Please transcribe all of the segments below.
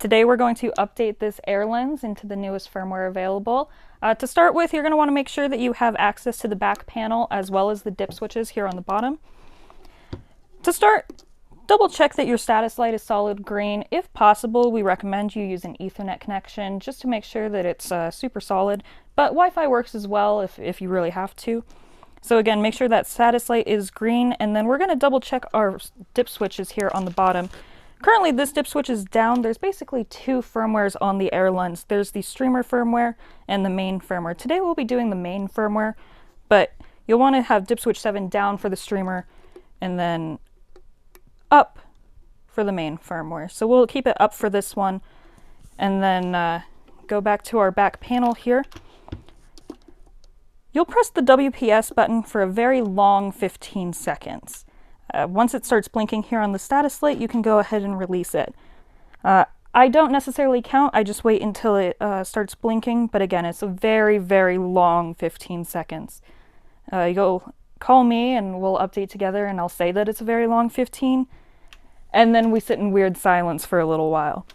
Today we're going to update this AirLens into the newest firmware available. To start with, you're going to want to make sure that you have access to the back panel as well as the dip switches here on the bottom. To start, double check that your status light is solid green. If possible, we recommend you use an Ethernet connection just to make sure that it's super solid, but Wi-Fi works as well if you really have to. So again, make sure that status light is green, and then we're going to double check our dip switches here on the bottom. Currently, this dip switch is down. There's basically two firmwares on the AirLens. There's the streamer firmware and the main firmware. Today we'll be doing the main firmware, but you'll want to have dip switch 7 down for the streamer and then up for the main firmware. So we'll keep it up for this one and then go back to our back panel here. You'll press the WPS button for a very long 15 seconds. Once it starts blinking here on the status light, you can go ahead and release it. I don't necessarily count, I just wait until it starts blinking, but again, it's a very, very long 15 seconds. You'll call me and we'll update together and I'll say that it's a very long 15, and then we sit in weird silence for a little while.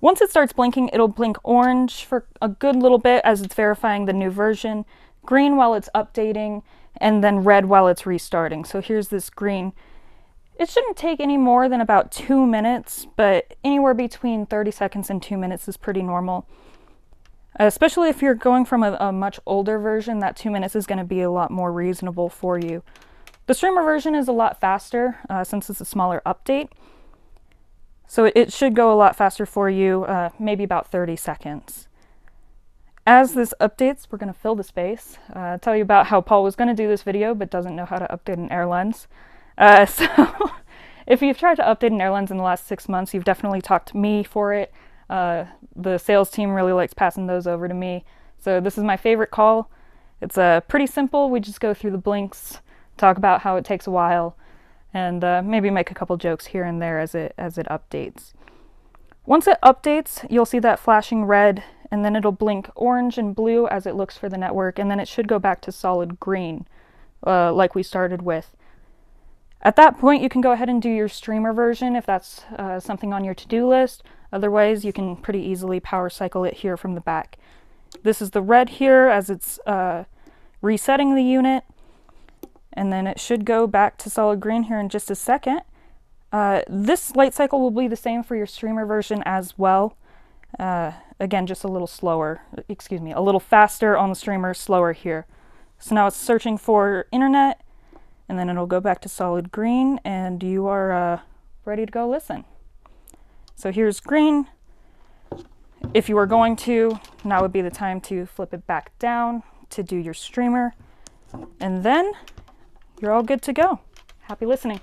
Once it starts blinking, it'll blink orange for a good little bit as it's verifying the new version, green while it's updating, and then red while it's restarting. So here's this green. It shouldn't take any more than about 2 minutes, but anywhere between 30 seconds and 2 minutes is pretty normal. Especially if you're going from a much older version, that 2 minutes is going to be a lot more reasonable for you. The streamer version is a lot faster since it's a smaller update. So it should go a lot faster for you, maybe about 30 seconds. As this updates, we're going to fill the space, tell you about how Paul was going to do this video but doesn't know how to update an AirLens. So if you've tried to update an AirLens in the last 6 months, you've definitely talked to me for it. The sales team really likes passing those over to me. So this is my favorite call. It's pretty simple. We just go through the blinks, talk about how it takes a while, and maybe make a couple jokes here and there as it updates. Once it updates, you'll see that flashing red, and then it'll blink orange and blue as it looks for the network, and then it should go back to solid green, like we started with. At that point, you can go ahead and do your streamer version if that's something on your to-do list. Otherwise, you can pretty easily power cycle it here from the back. This is the red here as it's resetting the unit, and then it should go back to solid green here in just a second. This light cycle will be the same for your streamer version as well. Again, just a little slower, a little faster on the streamer, slower here. So now it's searching for internet, and then it'll go back to solid green, and you are ready to go listen. So here's green. If you are going to, now would be the time to flip it back down to do your streamer, and then you're all good to go. Happy listening.